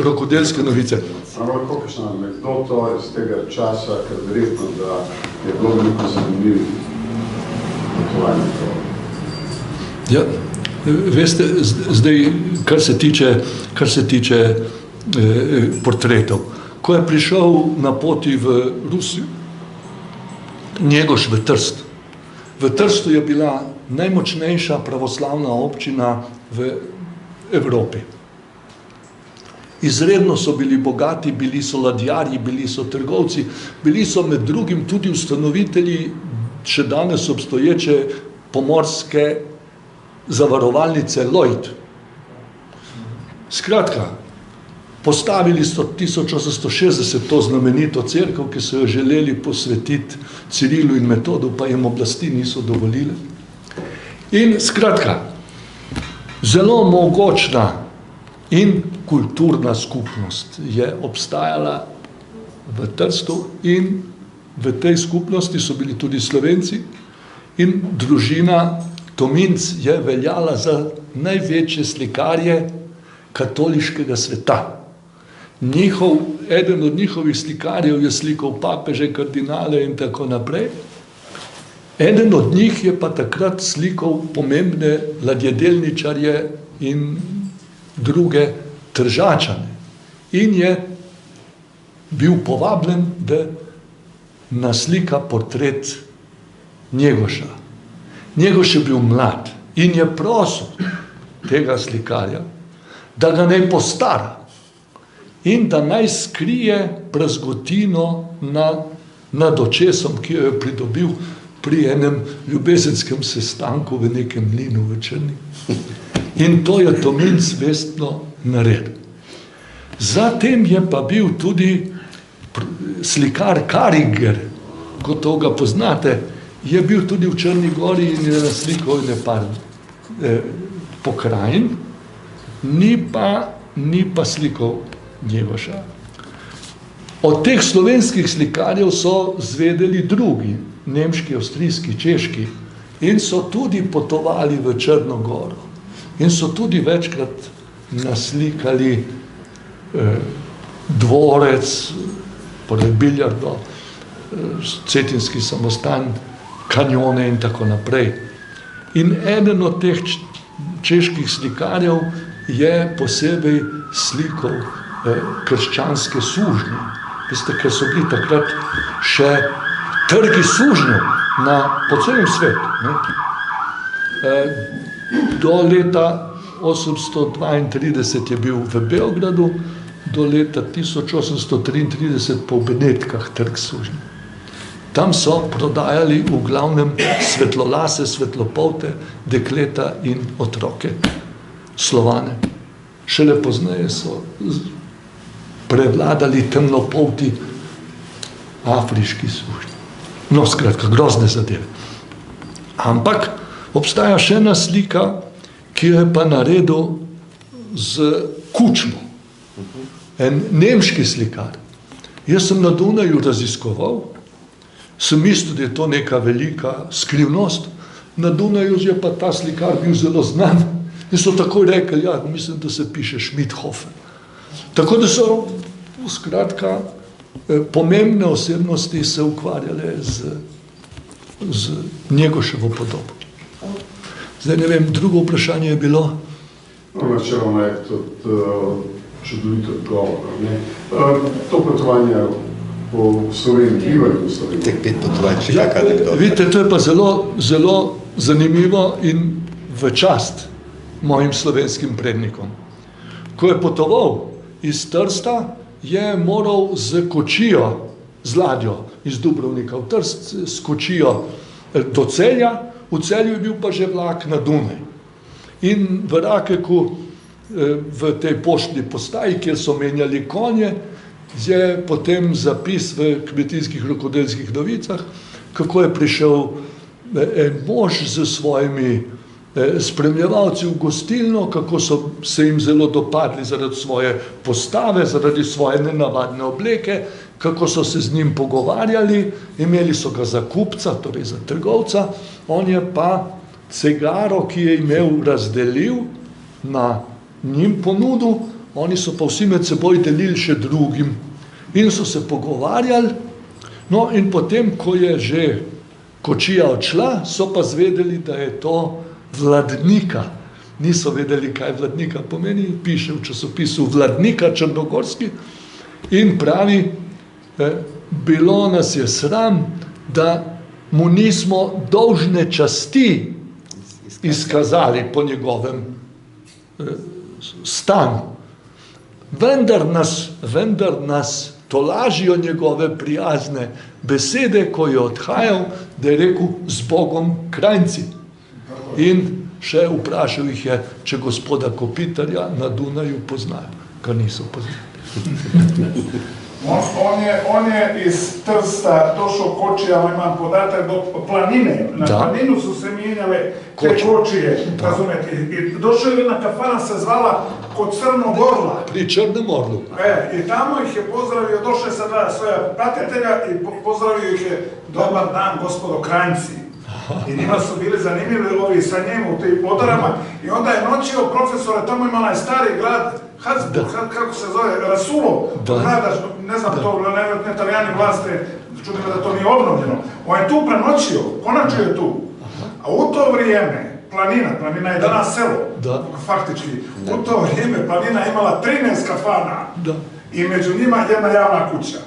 Speaker 3: rokodelske novice.
Speaker 5: lahko kakšna anekdota iz tega časa, ker verjetno, da je bilo veliko zanimljivih potovanj.
Speaker 3: Ja, veste, zdaj, kar se tiče portretov. Ko je prišel na poti v Rusijo, Njegoš v Trst. V Trstu je bila najmočnejša pravoslavna občina v Evropi. Izredno so bili bogati, bili so ladjarji, bili so trgovci, bili so med drugim tudi ustanovitelji še danes obstoječe pomorske zavarovalnice Lloyd. Skratka, postavili so 1860 to znamenito cerkev, ki so jo želeli posvetiti Cirilu in Metodu, pa jim oblasti niso dovolile. In skratka, zelo mogočna in kulturna skupnost je obstajala v Trstu in v tej skupnosti so bili tudi Slovenci in družina Tominc je veljala za največje slikarje katoliškega sveta. Eden od njihovih slikarjev je slikal papeže, kardinale in tako naprej. Eden od njih je pa takrat slikal pomembne ladjedelničarje in druge Tržačane. In je bil povabljen, da naslika portret Njegoša. Njegoš je bil mlad in je prosil tega slikarja, da ga naj postara in da naj skrije prazgotino nad očesom, ki jo je pridobil pri enem ljubezenskem sestanku v nekem mlinu v Črni. In to je Tominc vestno naredil. Zatem je pa bil tudi slikar Karinger, kot ga poznate, je bil tudi v Črni Gori in je naslikal nekaj pokrajin, ni pa slikal Njegoša. Od teh slovenskih slikarjev so zvedeli drugi, nemški, avstrijski, češki, in so tudi potovali v Črno Goro. In so tudi večkrat naslikali dvorec, poleg Biljardo, Cetinski samostan, kanjone in tako naprej. In eden od teh čeških slikarjev je posebej slikal krščanske sužnje. Veste, ker so bili takrat še trgi sužnjev po celem svetu. Ne? Do leta 832 je bil v Beogradu, do leta 1833 po Benetkah trg sužnjev. Tam so prodajali v glavnem svetlolase, svetlopolte, dekleta in otroke, Slovane. Šele pozneje so prevladali temnopolti afriški sužnji. No, skratka, grozne zadeve. Ampak obstaja še ena slika, ki jo je pa naredil z Kučmo. En nemški slikar. Jaz sem na Dunaju raziskoval, sem mislil, da je to neka velika skrivnost. Na Dunaju je pa ta slikar bil zelo znan in so takoj rekli, ja, mislim, da se piše Schmidhofer. Tako da so, skratka, pomembne osebnosti se ukvarjale z Njegoševo podobo. Zdaj ne vem, drugo vprašanje je bilo?
Speaker 5: Načeloma je tudi čudovito odgovor. To potovanje po Sloveniji, bivanje v Sloveniji.
Speaker 2: Teh 5 potovanj, če taka anekdota.
Speaker 3: Vidite, to je pa zelo zanimivo in v čast mojim slovenskim prednikom. Ko je potoval iz Trsta, je moral z kočijo, z ladjo iz Dubrovnika v Trst, s kočijo do Celja, v Celju je bil pa že vlak na Dunaj. In v Rakeku, v tej poštni postaji, kjer so menjali konje, je potem zapis v Kmetijskih rokodelskih novicah, kako je prišel en mož z svojimi spremljevalci v gostilno, kako so se jim zelo dopadli zaradi svoje postave, zaradi svoje nenavadne obleke, kako so se z njim pogovarjali, imeli so ga za kupca, torej za trgovca, on je pa cigaro, ki je imel, razdelil, na njim ponudil, oni so pa vsi med seboj delili še drugim in so se pogovarjali, no in potem, ko je že kočija odšla, so pa zvedeli, da je to Vladnika. Niso vedeli, kaj Vladnika pomeni, piše v časopisu Vladnika Črnogorski in pravi, bilo nas je sram, da mu nismo dolžne časti izkazali po njegovem stanju. Vendar nas tolažijo njegove prijazne besede, ko je odhajal, da je rekel z Bogom Krajnci. In še vprašal jih je, če gospoda Kopitarja na Dunaju poznajo, kar niso poznali.
Speaker 6: On je iz Trsta došao kočijama, imam podatak, do planine. Na planinu su se mijenjale te kočije, razumijete. I došao je jedna kafana, se zvala Kod Crnog Orla.
Speaker 3: Pri Črnom Orlu.
Speaker 6: I tamo ih je pozdravio, došao je sa dva svoja pratitelja i pozdravio ih je dobar dan, gospodo Krajnci. I njima su bili zanimljivi ovi sa njemu u tim odorama i onda je noćio profesora, tamo ima onaj stari grad, kako se zove, Rasulo, grada, ne znam to, ne Italijani vlasti, čudim da to nije obnovljeno. On je tu prenoćio, konačio je tu. A u to vrijeme, planina je danas selo, faktički, u to vrijeme planina je imala 13 kafana i među njima jedna javna kuća.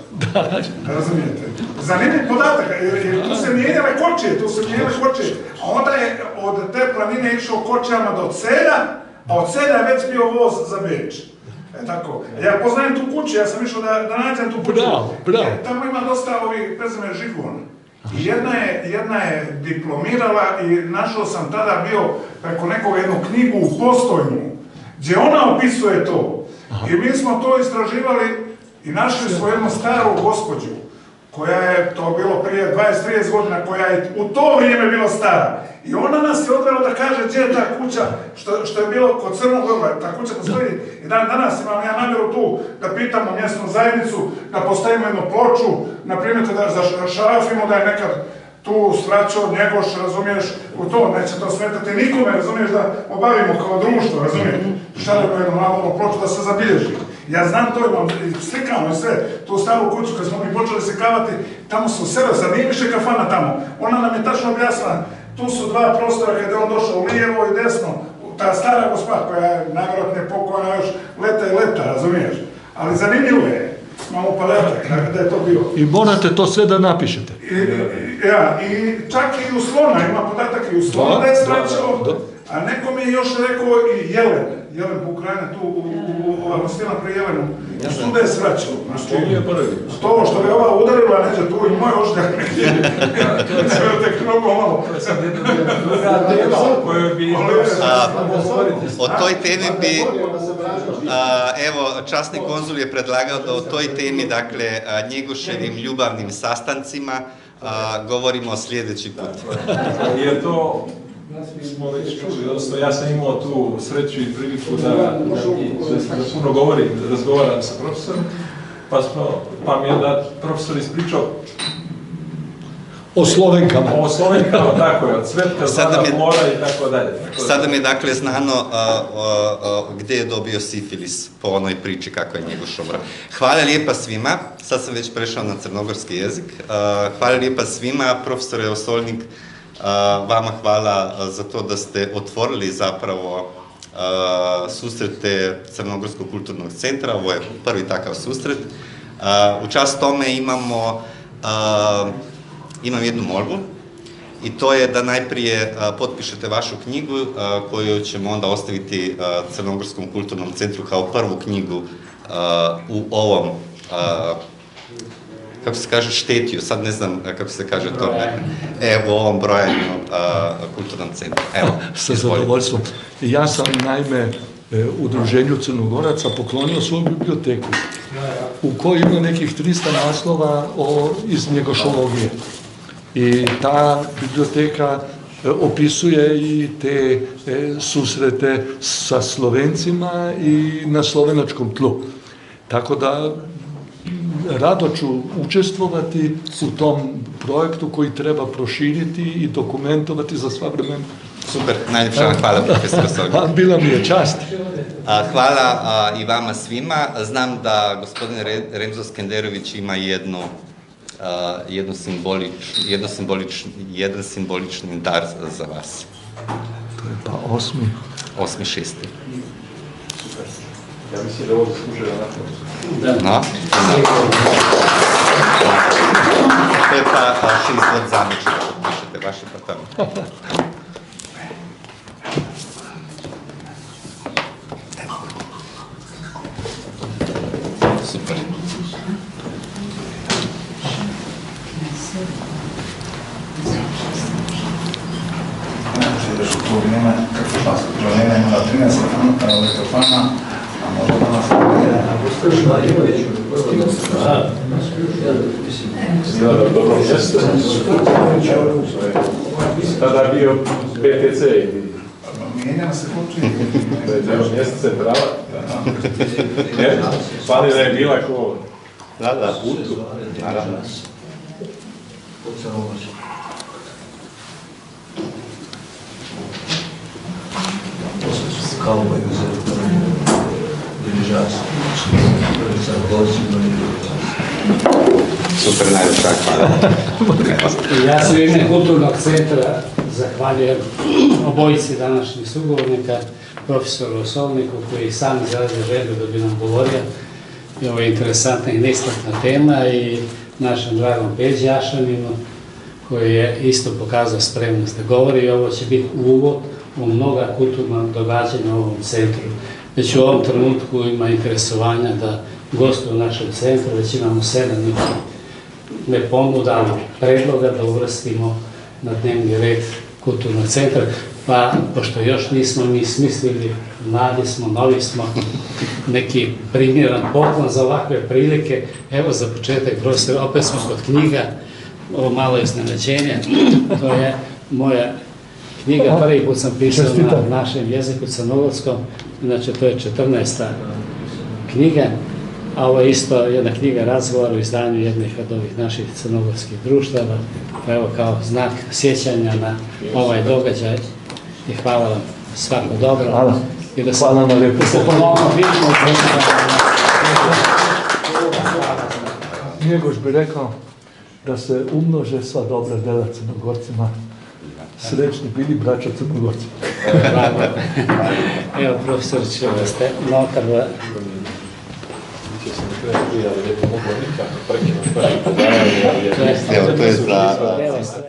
Speaker 6: Razumijete? Zanimljiv podatak, jer tu se mijenjale kočije, a onda je od te planine išao kočijama do Celja, a od Celja je već bio voz za Beč. Tako. Ja poznajem tu kuću, ja sam išao da nađem tu kuću.
Speaker 3: Bravo.
Speaker 6: Tamo ima dosta ovih prezime Žigona. I jedna je diplomirala i našao sam tada bio preko nekog jednu knjigu u Postojnu, gdje ona opisuje to. I mi smo to istraživali i našli smo jednu staru gospođu, koja je, to bilo prije 20-30 godina, koja je u to vrijeme bila stara. I ona nas je odvela da kaže gdje je ta kuća, što je bilo kod Crnog Orla. Ta kuća postoji i danas imam ja namjeru tu da pitamo mjesnu zajednicu, da postavimo jednu ploču, na primjer da zašarafimo da je nekad tu sraćao Njegoš, razumiješ, u to, neće to smetati nikome, razumiješ, da obavimo kao društvo, razumiješ, šaljamo jednu malu ploču da se zabilježi. Ja znam to, imam slikano i sve, tu staru kuću kad smo mi počeli slikavati, tamo su selo, sad nije više kafana tamo. Ona nam je tačno objasnila, tu su dva prostora kada je on došao u lijevo i desno, ta stara gospa koja je najvjerojatnije pokojna još leta, razumiješ. Ali zanimljivo je, imamo podatak da je to bilo.
Speaker 3: I morate to sve da napišete.
Speaker 6: I čak i u Slona, ima podatak i u Slona da je sraćao, a neko mi je još rekao i Jelen po Ukrajine, tu ova gostina pri Jelenu, što da je sraćao. To što je ova udarila, neće tu i moj ožljak neki. Sve tek mnogo malo.
Speaker 2: O toj temi bi, evo, časni konzul je predlagao da o toj temi, dakle, Njegoševim ljubavnim sastancima, govorimo sljedeći put.
Speaker 7: Jer to smo već čuli, odnosno ja sam imao tu sreću i priliku da puno razgovaram sa profesorom, pa mi je da profesor ispričao
Speaker 3: o Slovenkama.
Speaker 7: O Slovenkama, tako je, od Cvetka, Zvana, Mora i tako dalje.
Speaker 2: Sada mi je dakle znano gdje je dobio sifilis po onoj priči kako je Njegoš obrao. Hvala lijepa svima, sad sam već prešao na crnogorski jezik. Hvala lijepa svima, profesore Osolnik, vama hvala za to da ste otvorili zapravo susrete Crnogorskog kulturnog centra, ovo je prvi takav susret. U čast tome imam jednu molbu i to je da najprije potpišete vašu knjigu koju ćemo onda ostaviti Crnogorskom kulturnom centru kao prvu knjigu u ovom, kako se kaže, štetiju, sad ne znam kako se kaže to, u ovom brojanju kulturnom centru. Evo,
Speaker 3: sa zadovoljstvom. Ja sam naime Udruženju Crnogoraca poklonio svoju biblioteku u kojoj ima nekih 300 naslova iz njegošologije. I ta biblioteka opisuje i te susrete sa Slovencima i na slovenačkom tlu. Tako da rado ću učestvovati u tom projektu koji treba proširiti i dokumentovati za sva vremena.
Speaker 2: Super, najljepša hvala profesor Solnik.
Speaker 3: Bila mi je čast.
Speaker 2: Hvala i vama svima. Znam da gospodin Remzo Skenderović ima jedan simbolični dar za vas.
Speaker 3: To je pa
Speaker 2: 8.6.
Speaker 7: Super. Ja mislim da ovo zaslužuje onako.
Speaker 2: No? To je pa 6 od zamečka, pišete vaše pa tamo. Super.
Speaker 8: Ideš u to vrijeme, kako šlansko proljenje, ima 13 lektofana, a možda danas
Speaker 7: Dobro mjesto. Tada bio BTC ili...
Speaker 8: mijenjamo se kući.
Speaker 7: Da je mjesto centrala. Planina je bila ko...
Speaker 2: Da.
Speaker 7: Putu.
Speaker 2: Naravno.
Speaker 8: Kalba je uzeli dirižac.
Speaker 2: Super, najljepša hvala.
Speaker 1: Ja se u ime Kulturnog centra zahvaljujem obojici današnjih sugovornika, profesoru Osolniku koji sam izrazio želju da bi nam govorio. I ovo je interesantna i neistakna tema i našem dragom Peđi Ašaninu koji je isto pokazao spremnost da govori i ovo će biti uvod u mnoga kulturna događanja u ovom centru. Već u ovom trenutku ima interesovanja da gostuju u našem centru, već imamo 7 ponuda, predloga da uvrstimo na dnevni red Kulturnog centra. Pa, pošto još nismo mi smislili, mladi smo, novi smo, neki primjeran poklon za ovakve prilike. Evo za početak, profesor, opet smo kod knjiga, ovo malo iznenađenje, to je moja knjiga, prvi put sam pisao na našem jeziku crnogorskom, znači to je 14. knjiga, a ovo je isto jedna knjiga razgovora u izdanju jednih od ovih naših crnogorskih društava, pa evo kao znak sjećanja na ovaj događaj i hvala vam, svako dobro.
Speaker 3: Hvala. Hvala na lijepo. Njegoš bi rekao da se umnože sva dobra dela Crnogorcima. Srećni bili braća Crnogorci.
Speaker 1: Evo, profesor, će vas te notar.
Speaker 2: Evo, to je za...